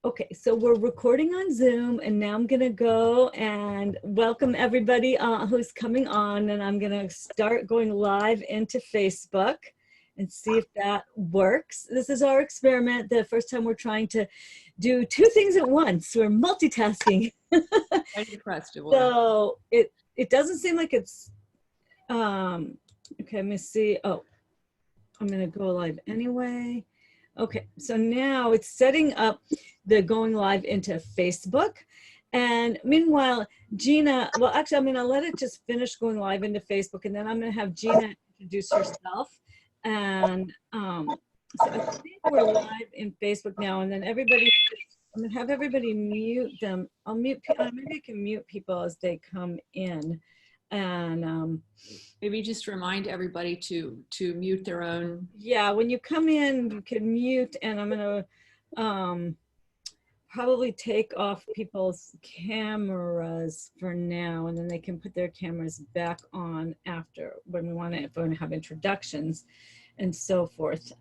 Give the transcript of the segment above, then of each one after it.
Okay, so we're recording on Zoom, and now I'm going to go and welcome everybody who's coming on, and I'm going to start going live into Facebook and see if that works. This is our experiment. The first time we're trying to do two things at once. We're multitasking. I'm impressed, Devorah. So it doesn't seem like it's, okay, let me see. Oh, I'm going to go live anyway. Okay, so now it's setting up the going live into Facebook. And meanwhile, Gina, well, actually, I'm going to let it just finish going live into Facebook, and then I'm going to have Gina introduce herself. And so I think we're live in Facebook now, and then everybody, I'm going to have everybody mute them. I'll mute, maybe I can mute people as they come in. And maybe just remind everybody to mute their own. Yeah, when you come in, you can mute, and I'm going to probably take off people's cameras for now, and then they can put their cameras back on after when we want to, if we want to have introductions and so forth.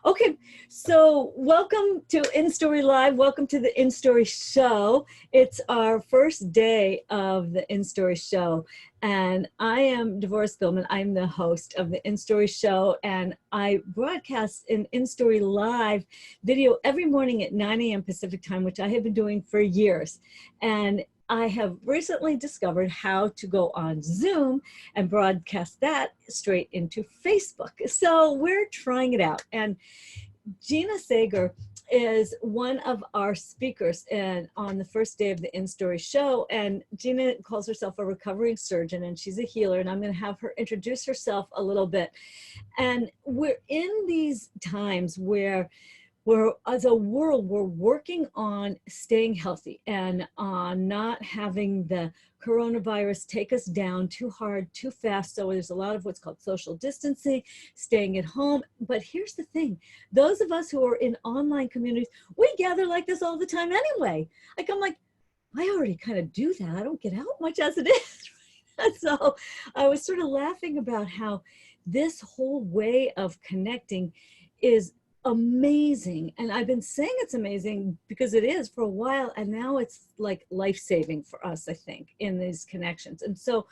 Okay, so welcome to InStory Live. Welcome to the InStory Show. It's our first day of the InStory Show, and I am Devorah Spilman. I'm the host of the InStory Show, and I broadcast an InStory Live video every morning at 9 a.m. Pacific time, which I have been doing for years. And I have recently discovered how to go on Zoom and broadcast that straight into Facebook. So we're trying it out. And Gina Sager is one of our speakers and on the first day of the InStory Show. And Gina calls herself a recovering surgeon, and she's a healer. And I'm going to have her introduce herself a little bit. And we're in these times where as a world, we're working on staying healthy and on not having the coronavirus take us down too hard, too fast. So there's a lot of what's called social distancing, staying at home. But here's the thing, those of us who are in online communities, we gather like this all the time anyway. Like, I'm like, I already kind of do that. I don't get out much as it is. So I was sort of laughing about how this whole way of connecting is amazing. And I've been saying it's amazing because it is for a while, and now it's like life-saving for us, I think, in these connections. And so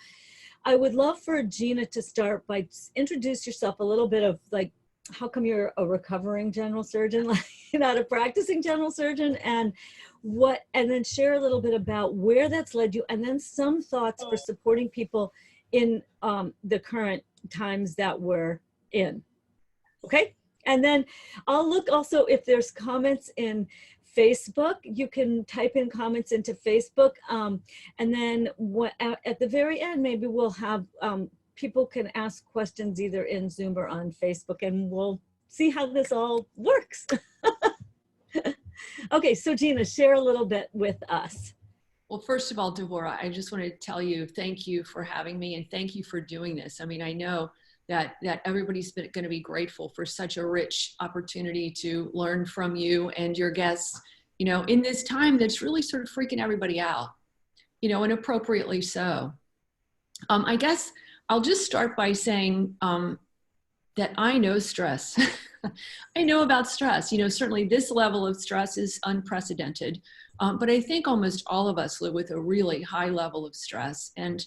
I would love for Gina to start by introduce yourself a little bit of like, how come you're a recovering general surgeon, like not a practicing general surgeon, and then share a little bit about where that's led you, and then some thoughts for supporting people in the current times that we're in. Okay? And then I'll look also if there's comments in Facebook. You can type in comments into Facebook. And then at the very end, maybe we'll have people can ask questions either in Zoom or on Facebook, and we'll see how this all works. Okay, so Gina, share a little bit with us. Well, first of all, Devorah, I just want to tell you, thank you for having me, and thank you for doing this. I mean, I know that everybody's going to be grateful for such a rich opportunity to learn from you and your guests, you know, in this time that's really sort of freaking everybody out, you know, and appropriately so. I guess I'll just start by saying that I know stress. I know about stress. You know, certainly this level of stress is unprecedented, but I think almost all of us live with a really high level of stress. And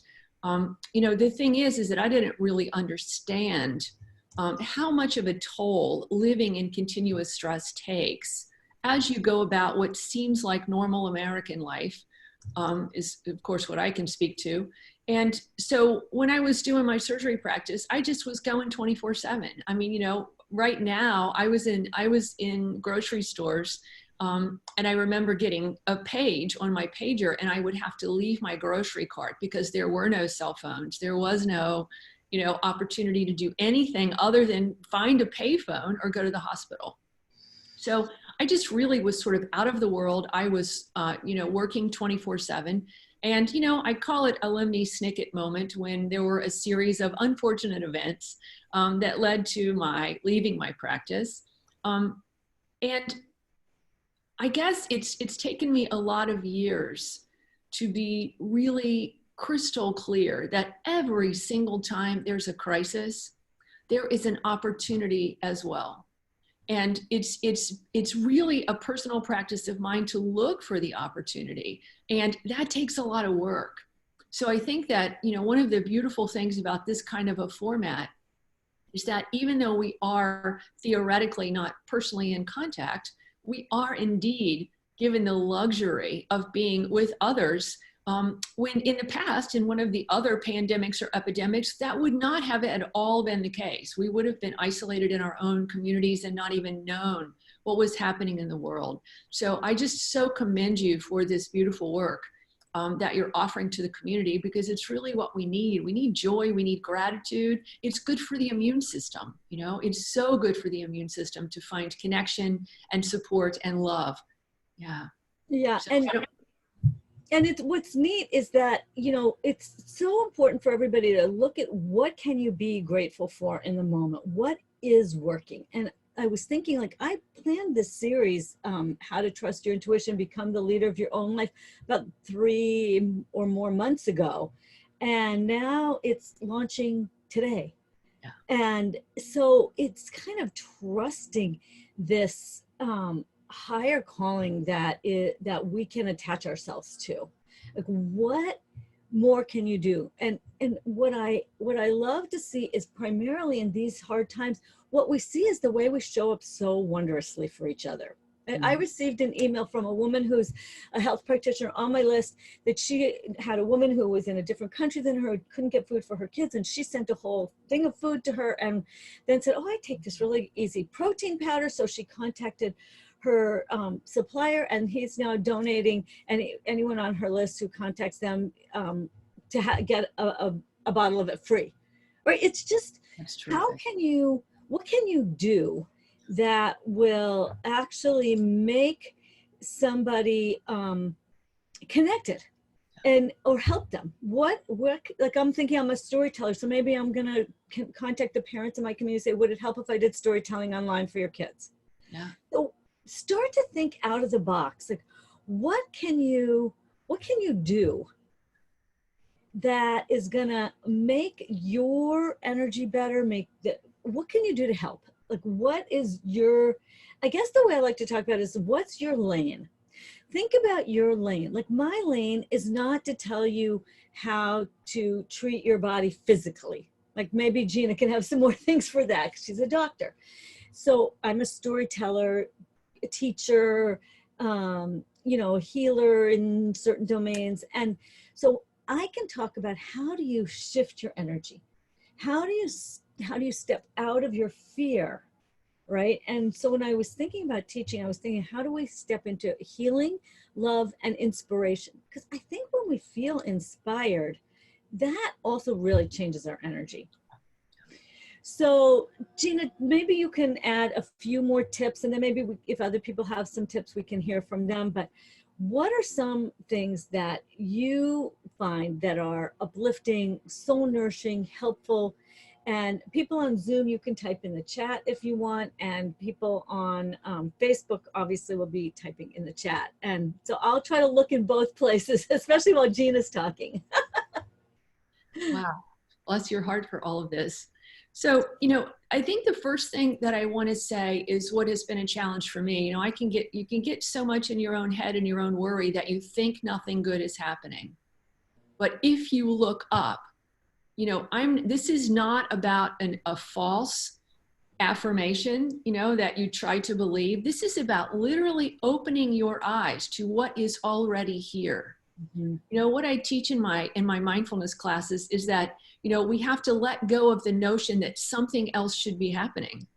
you know, the thing is that I didn't really understand how much of a toll living in continuous stress takes as you go about what seems like normal American life, is of course what I can speak to. And so when I was doing my surgery practice, I just was going 24/7. I mean, you know, right now I was in grocery stores. And I remember getting a page on my pager, and I would have to leave my grocery cart because there were no cell phones. There was no, you know, opportunity to do anything other than find a payphone or go to the hospital. So I just really was sort of out of the world. I was, you know, working 24/7. And, you know, I call it a Lemony Snicket moment when there were a series of unfortunate events that led to my leaving my practice. And I guess it's taken me a lot of years to be really crystal clear that every single time there's a crisis, there is an opportunity as well. And it's really a personal practice of mine to look for the opportunity. And that takes a lot of work. So I think that, you know, one of the beautiful things about this kind of a format is that even though we are theoretically not personally in contact, we are indeed given the luxury of being with others. When in the past, in one of the other pandemics or epidemics, that would not have at all been the case. We would have been isolated in our own communities and not even known what was happening in the world. So I just so commend you for this beautiful work that you're offering to the community, because it's really what we need. We need joy, we need gratitude. It's good for the immune system. You know, it's so good for the immune system to find connection and support and love. Yeah. Yeah. So And it's what's neat is that, you know, it's so important for everybody to look at what can you be grateful for in the moment? What is working? And I was thinking, like, I planned this series, How to Trust Your Intuition, Become the Leader of Your Own Life, about 3 or more months ago. And now it's launching today. Yeah. And so it's kind of trusting this higher calling that we can attach ourselves to. Like, what more can you do? And what I love to see is, primarily in these hard times, what we see is the way we show up so wondrously for each other. I received an email from a woman who's a health practitioner on my list, that she had a woman who was in a different country than her, couldn't get food for her kids, and she sent a whole thing of food to her and then said, oh, I take this really easy protein powder. So she contacted her supplier, and he's now donating anyone on her list who contacts them to get a bottle of it free. Right? It's just, what can you do that will actually make somebody connected or help them? What, like, I'm thinking I'm a storyteller, so maybe I'm gonna contact the parents in my community and say, would it help if I did storytelling online for your kids? Yeah. So start to think out of the box. Like, what can you do that is gonna make your energy better? What can you do to help? Like, what is your, I guess the way I like to talk about it is, what's your lane? Think about your lane. Like, my lane is not to tell you how to treat your body physically. Like, maybe Gina can have some more things for that, because she's a doctor. So I'm a storyteller, a teacher, you know, a healer in certain domains. And so I can talk about, how do you shift your energy? How do you step out of your fear, right? And so when I was thinking about teaching, I was thinking, how do we step into healing, love, and inspiration? Because I think when we feel inspired, that also really changes our energy. So Gina, maybe you can add a few more tips, and then maybe if other people have some tips, we can hear from them. But what are some things that you find that are uplifting, soul nourishing, helpful? And people on Zoom, you can type in the chat if you want, and people on Facebook obviously will be typing in the chat. And so I'll try to look in both places, especially while Gina's talking. Wow, bless your heart for all of this. So, you know, I think the first thing that I want to say is what has been a challenge for me. You know, you can get so much in your own head and your own worry that you think nothing good is happening. But if you look up, you know, this is not about a false affirmation, you know, that you try to believe. This is about literally opening your eyes to what is already here. Mm-hmm. You know, what I teach in my mindfulness classes is that, you know, we have to let go of the notion that something else should be happening.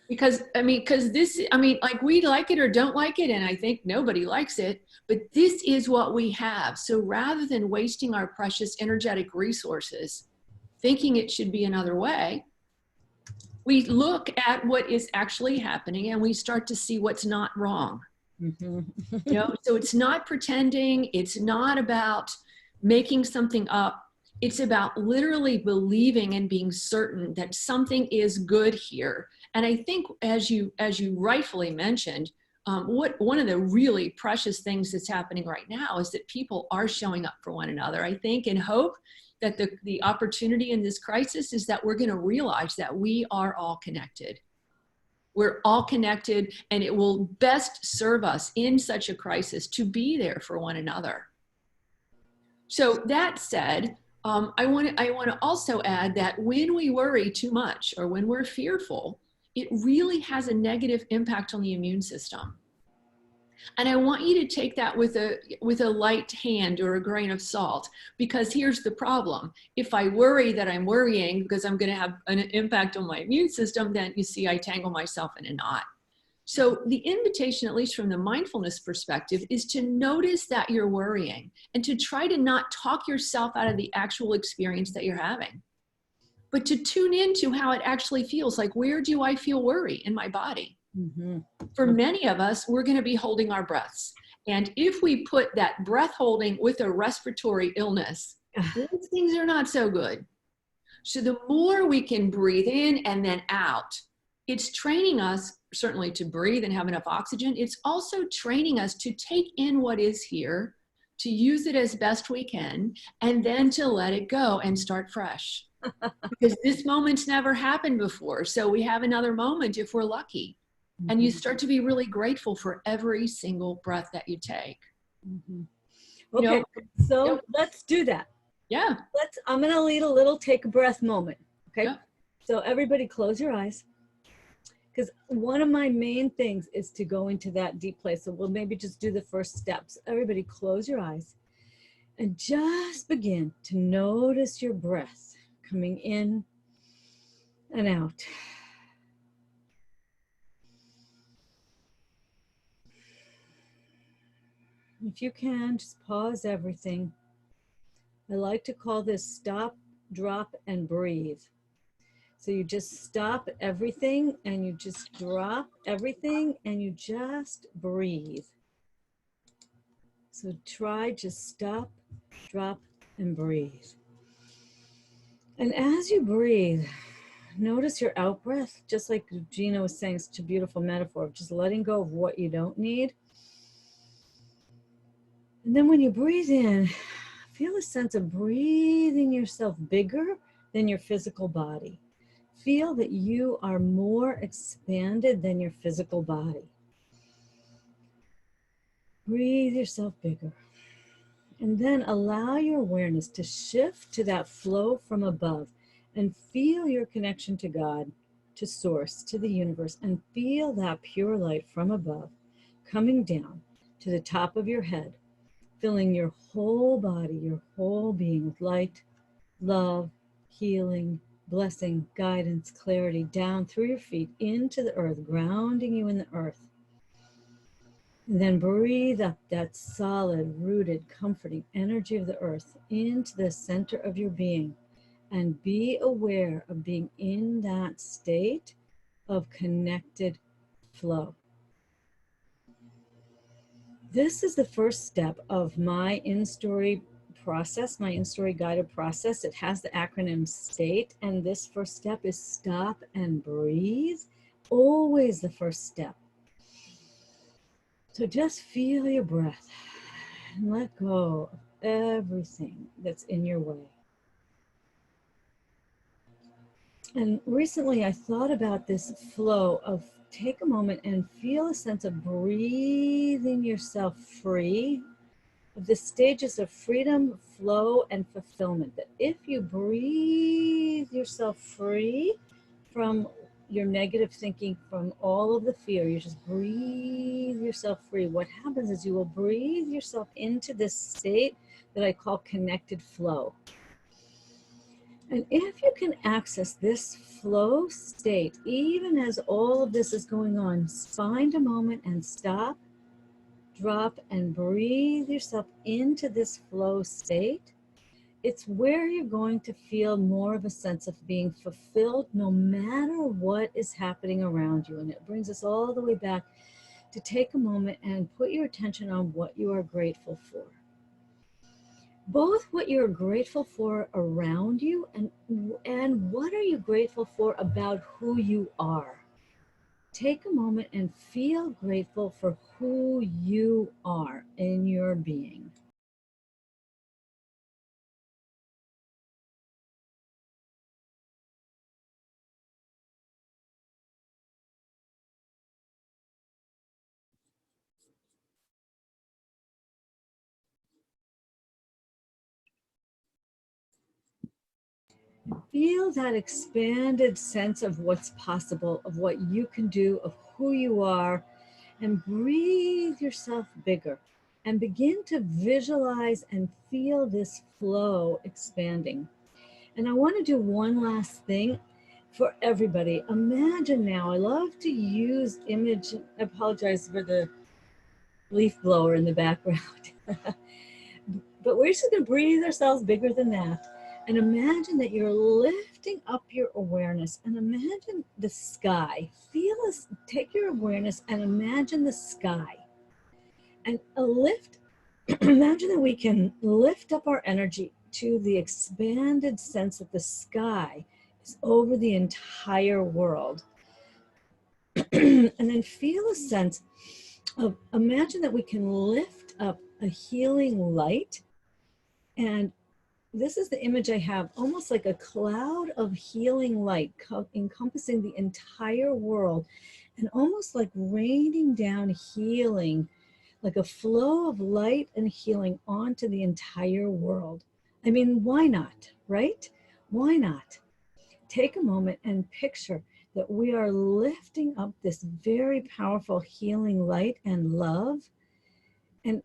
Because like, we like it or don't like it, and I think nobody likes it, but this is what we have. So rather than wasting our precious energetic resources thinking it should be another way, we look at what is actually happening and we start to see what's not wrong. Mm-hmm. You know, so it's not pretending, it's not about making something up. It's about literally believing and being certain that something is good here. And I think, as you rightfully mentioned, one of the really precious things that's happening right now is that people are showing up for one another. I think and hope that the opportunity in this crisis is that we're going to realize that we are all connected. We're all connected, and it will best serve us in such a crisis to be there for one another. So that said, I want to also add that when we worry too much or when we're fearful, it really has a negative impact on the immune system. And I want you to take that with a light hand or a grain of salt, because here's the problem. If I worry that I'm worrying because I'm going to have an impact on my immune system, then you see, I tangle myself in a knot. So the invitation, at least from the mindfulness perspective, is to notice that you're worrying and to try to not talk yourself out of the actual experience that you're having, but to tune into how it actually feels. Like, where do I feel worry in my body? Mm-hmm. For many of us, we're going to be holding our breaths. And if we put that breath holding with a respiratory illness, those things are not so good. So the more we can breathe in and then out, it's training us certainly to breathe and have enough oxygen. It's also training us to take in what is here, to use it as best we can, and then to let it go and start fresh. Because this moment's never happened before. So we have another moment if we're lucky. And you start to be really grateful for every single breath that you take. Mm-hmm. Okay, so let's do that. Yeah. I'm going to lead a little take a breath moment. Okay. Yeah. So everybody close your eyes, because one of my main things is to go into that deep place. So we'll maybe just do the first steps. Everybody close your eyes and just begin to notice your breath coming in and out. If you can, just pause everything. I like to call this stop, drop, and breathe. So you just stop everything and you just drop everything and you just breathe. So try just stop, drop, and breathe. And as you breathe, notice your out breath, just like Gina was saying, such a beautiful metaphor of just letting go of what you don't need. And then when you breathe in, feel a sense of breathing yourself bigger than your physical body. Feel that you are more expanded than your physical body. Breathe yourself bigger. And then allow your awareness to shift to that flow from above and feel your connection to God, to Source, to the universe, and feel that pure light from above coming down to the top of your head, filling your whole body, your whole being with light, love, healing, blessing, guidance, clarity, down through your feet into the earth, grounding you in the earth. And then breathe up that solid, rooted, comforting energy of the earth into the center of your being, and be aware of being in that state of connected flow. This is the first step of my InStory process, my InStory guided process. It has the acronym STATE, and this first step is stop and breathe. Always the first step. So just feel your breath and let go of everything that's in your way. And recently I thought about this flow of take a moment and feel a sense of breathing yourself free of the stages of freedom, flow, and fulfillment. That if you breathe yourself free from your negative thinking, from all of the fear, you just breathe yourself free. What happens is you will breathe yourself into this state that I call connected flow. And if you can access this flow state, even as all of this is going on, find a moment and stop, drop, and breathe yourself into this flow state. It's where you're going to feel more of a sense of being fulfilled no matter what is happening around you. And it brings us all the way back to take a moment and put your attention on what you are grateful for. Both what you're grateful for around you and what are you grateful for about who you are. Take a moment and feel grateful for who you are in your being. Feel that expanded sense of what's possible, of what you can do, of who you are, and breathe yourself bigger. And begin to visualize and feel this flow expanding. And I want to do one last thing for everybody. Imagine now, I love to use image, I apologize for the leaf blower in the background. But we're just going to breathe ourselves bigger than that. And imagine that you're lifting up your awareness, and imagine the sky. Feel this, take your awareness and imagine the sky. And imagine that we can lift up our energy to the expanded sense that the sky is over the entire world. And then feel a sense of, imagine that we can lift up a healing light. And this is the image I have, almost like a cloud of healing light encompassing the entire world, and almost like raining down healing, like a flow of light and healing onto the entire world. I mean, why not, right? Why not? Take a moment and picture that we are lifting up this very powerful healing light and love. And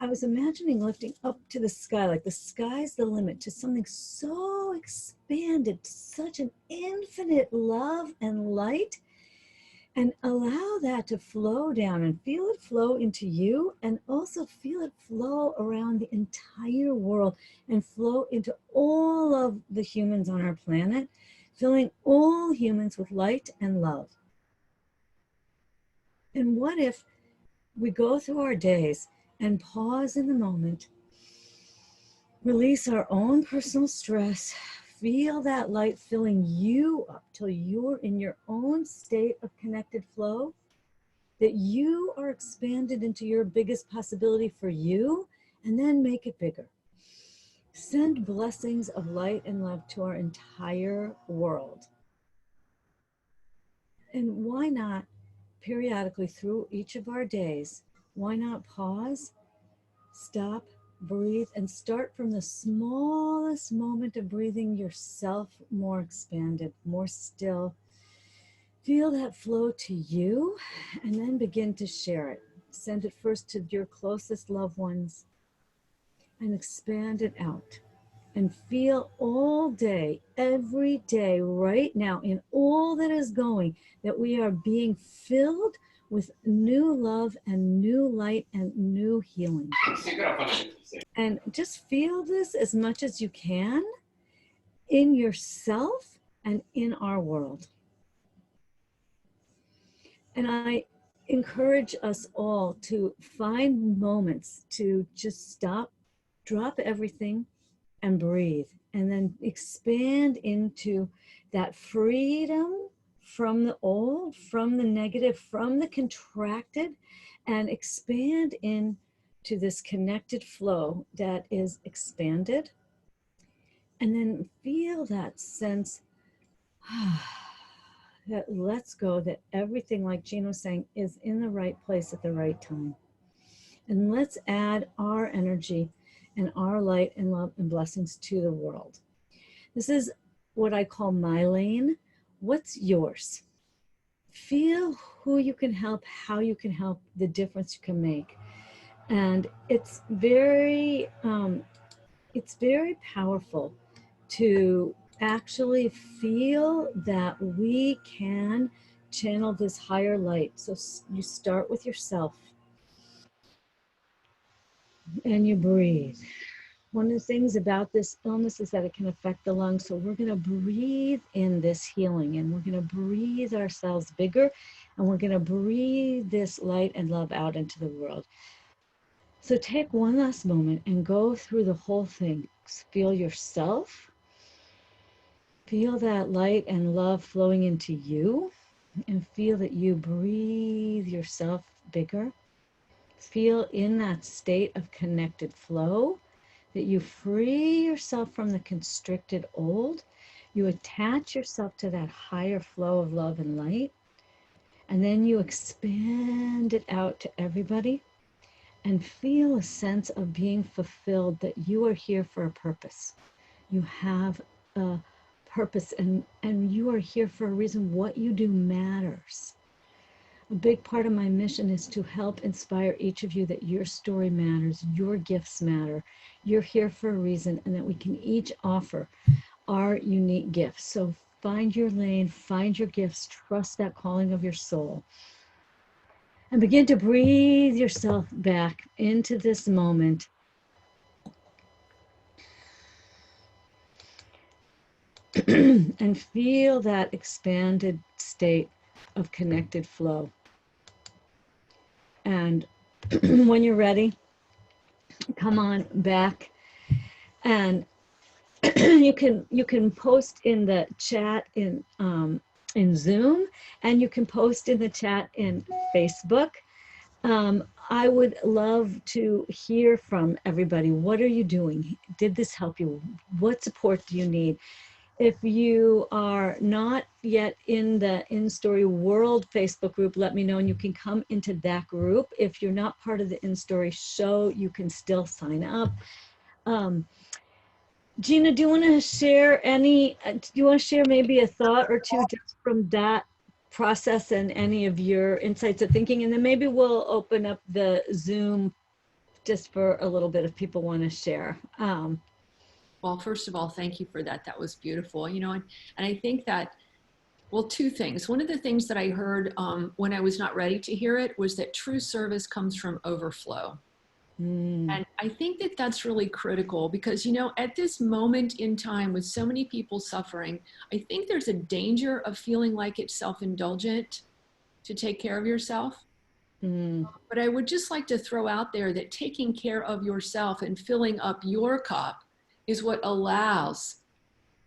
I was imagining lifting up to the sky, like the sky's the limit, to something so expanded, such an infinite love and light. And allow that to flow down and feel it flow into you, and also feel it flow around the entire world and flow into all of the humans on our planet, filling all humans with light and love. And what if we go through our days and pause in the moment, release our own personal stress, feel that light filling you up till you're in your own state of connected flow, that you are expanded into your biggest possibility for you, and then make it bigger. Send blessings of light and love to our entire world. And why not, periodically through each of our days, why not pause, stop, breathe, and start from the smallest moment of breathing yourself more expanded, more still. Feel that flow to you, and then begin to share it. Send it first to your closest loved ones and expand it out. And feel all day, every day, right now, in all that is going, that we are being filled with new love and new light and new healing. And just feel this as much as you can in yourself and in our world. And I encourage us all to find moments to just stop, drop everything, and breathe. And then expand into that freedom from the old, from the negative, from the contracted, and expand into this connected flow that is expanded. And then feel that sense that lets go, that everything, like Gina was saying, is in the right place at the right time. And let's add our energy and our light and love and blessings to the world. This is what I call my lane. What's yours? Feel who you can help, how you can help, the difference you can make. And it's very powerful to actually feel that we can channel this higher light. So you start with yourself and you breathe. One of the things about this illness is that it can affect the lungs. So we're going to breathe in this healing, and we're going to breathe ourselves bigger, and we're going to breathe this light and love out into the world. So take one last moment and go through the whole thing. Feel yourself. Feel that light and love flowing into you, and feel that you breathe yourself bigger. Feel in that state of connected flow, that you free yourself from the constricted old. You attach yourself to that higher flow of love and light, and then you expand it out to everybody, and feel a sense of being fulfilled, that you are here for a purpose. You have a purpose, and you are here for a reason. What you do matters. A big part of my mission is to help inspire each of you that your story matters, your gifts matter, you're here for a reason, and that we can each offer our unique gifts. So find your lane, find your gifts, trust that calling of your soul, and begin to breathe yourself back into this moment. And feel that expanded state of connected flow. And when you're ready, come on back, and you can post in the chat in Zoom, and you can post in the chat in Facebook. I would love to hear from everybody. What are you doing? Did this help you? What support do you need? If you are not yet in the InStory World Facebook group, let me know, and you can come into that group. If you're not part of the InStory Show, you can still sign up. Gina, do you want to share maybe a thought or two just from that process and any of your insights of thinking? And then maybe we'll open up the Zoom just for a little bit if people want to share. Well, first of all, thank you for that. That was beautiful. And I think that, well, two things. One of the things that I heard when I was not ready to hear it was that true service comes from overflow. And I think that that's really critical because, at this moment in time with so many people suffering, I think there's a danger of feeling like it's self-indulgent to take care of yourself. But I would just like to throw out there that taking care of yourself and filling up your cup is what allows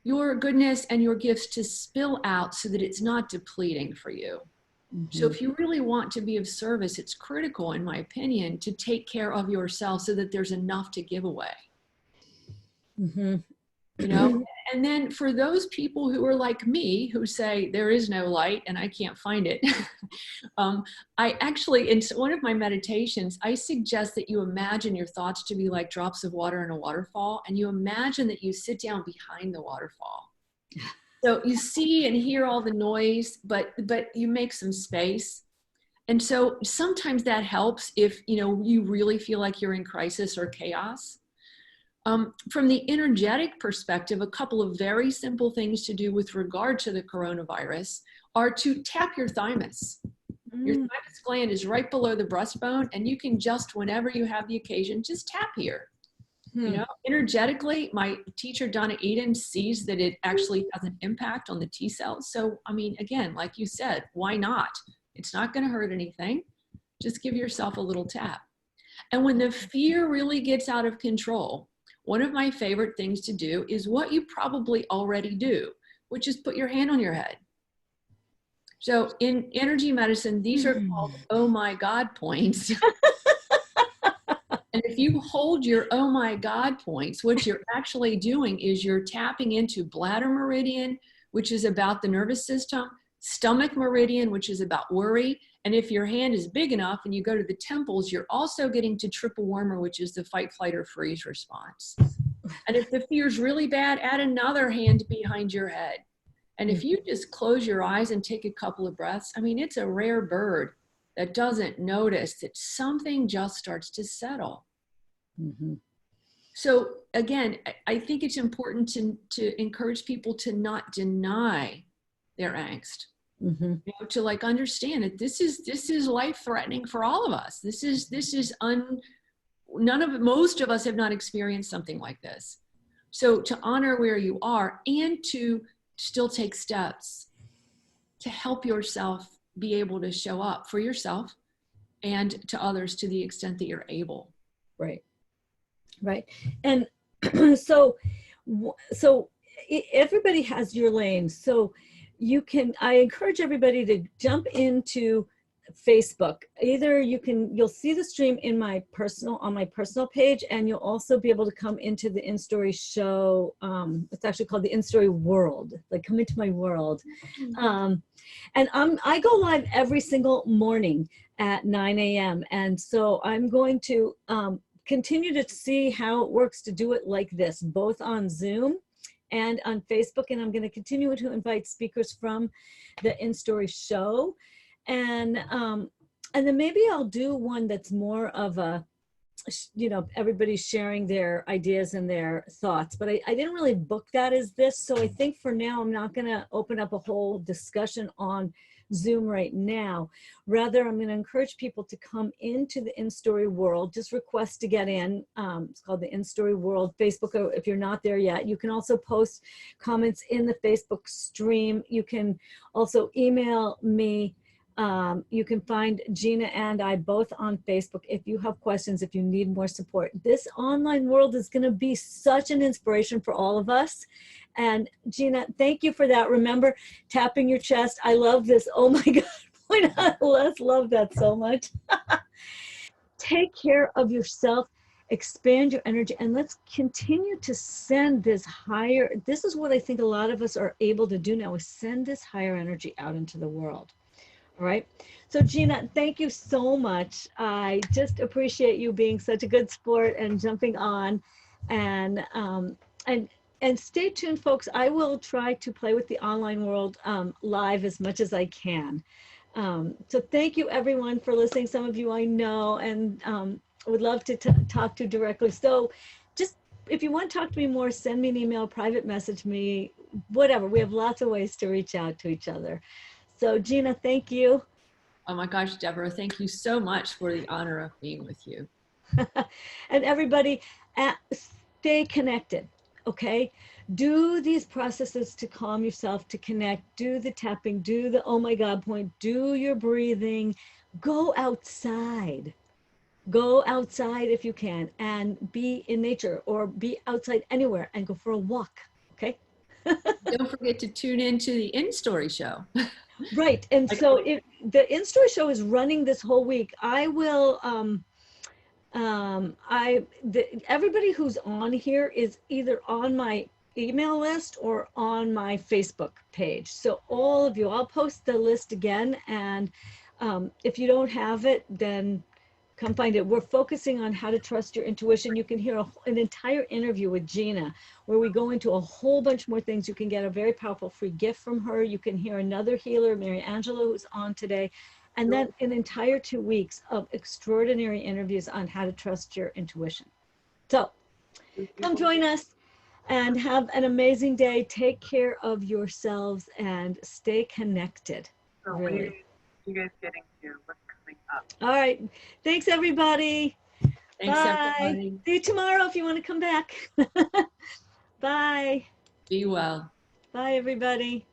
your goodness and your gifts to spill out so that it's not depleting for you. So if you really want to be of service, it's critical, in my opinion, to take care of yourself so that there's enough to give away. And then for those people who are like me, who say there is no light and I can't find it, I actually, in one of my meditations, I suggest that you imagine your thoughts to be like drops of water in a waterfall, and you imagine that you sit down behind the waterfall. So you see and hear all the noise, but you make some space. And so sometimes that helps if, you really feel like you're in crisis or chaos. From the energetic perspective, a couple of very simple things to do with regard to the coronavirus are to tap your thymus. Your thymus gland is right below the breastbone, and you can just, whenever you have the occasion, just tap here. Energetically, my teacher, Donna Eden, sees that it actually has an impact on the T cells. So, again, like you said, why not? It's not going to hurt anything. Just give yourself a little tap. And when the fear really gets out of control, one of my favorite things to do is what you probably already do, which is put your hand on your head. So in energy medicine, these are called oh my God points. And if you hold your oh my God points, what you're actually doing is you're tapping into bladder meridian, which is about the nervous system, stomach meridian, which is about worry. And if your hand is big enough and you go to the temples, you're also getting to triple warmer, which is the fight, flight, or freeze response. And if the fear is really bad, add another hand behind your head. And if you just close your eyes and take a couple of breaths, it's a rare bird that doesn't notice that something just starts to settle. So again, I think it's important to encourage people to not deny their angst. To understand that this is life-threatening for all of us. Most of us have not experienced something like this. So to honor where you are and to still take steps to help yourself be able to show up for yourself and to others to the extent that you're able. Right. And so everybody has your lane. So I encourage everybody to jump into Facebook. Either you'll see the stream on my personal page, and you'll also be able to come into the InStory Show. It's actually called the InStory World. Like, come into my world. And I go live every single morning at 9 a.m. And so I'm going to continue to see how it works to do it like this, both on Zoom and on Facebook. And I'm going to continue to invite speakers from the InStory Show. And then maybe I'll do one that's more of a, everybody's sharing their ideas and their thoughts, but I didn't really book that as this. So I think for now, I'm not going to open up a whole discussion on Zoom right now. Rather, I'm going to encourage people to come into the InStory world. Just request to get in. It's called the InStory world Facebook. If you're not there yet, you can also post comments in the Facebook stream. You can also email me. You can find Gina and I both on Facebook if you have questions, if you need more support. This online world is going to be such an inspiration for all of us. And Gina, thank you for that. Remember, tapping your chest. I love this. Oh my God, let's love that so much. Take care of yourself, expand your energy, and let's continue to send this higher. This is what I think a lot of us are able to do now, is send this higher energy out into the world. All right. So Gina, thank you so much. I just appreciate you being such a good sport and jumping on, and stay tuned, folks. I will try to play with the online world live as much as I can. So thank you everyone for listening. Some of you I know and would love to talk to directly. So just, if you want to talk to me more, send me an email, private message me, whatever. We have lots of ways to reach out to each other. So Gina, thank you. Oh my gosh, Deborah, thank you so much for the honor of being with you. And everybody, stay connected, okay? Do these processes to calm yourself, to connect, do the tapping, do the oh my God point, do your breathing, go outside. Go outside if you can, and be in nature, or be outside anywhere and go for a walk, okay? Don't forget to tune into the InStory Show. Right. And so if the InStory Show is running this whole week, I will, everybody who's on here is either on my email list or on my Facebook page. So all of you, I'll post the list again. And if you don't have it, then come find it. We're focusing on how to trust your intuition. You can hear an entire interview with Gina where we go into a whole bunch more things. You can get a very powerful free gift from her. You can hear another healer, Mary Angela, who's on today. And then an entire 2 weeks of extraordinary interviews on how to trust your intuition. So come join us and have an amazing day. Take care of yourselves and stay connected. So really. You guys getting to what's coming up? All right. Thanks, everybody. Thanks, Bye. everybody. See you tomorrow if you want to come back. Bye. Be well. Bye, everybody.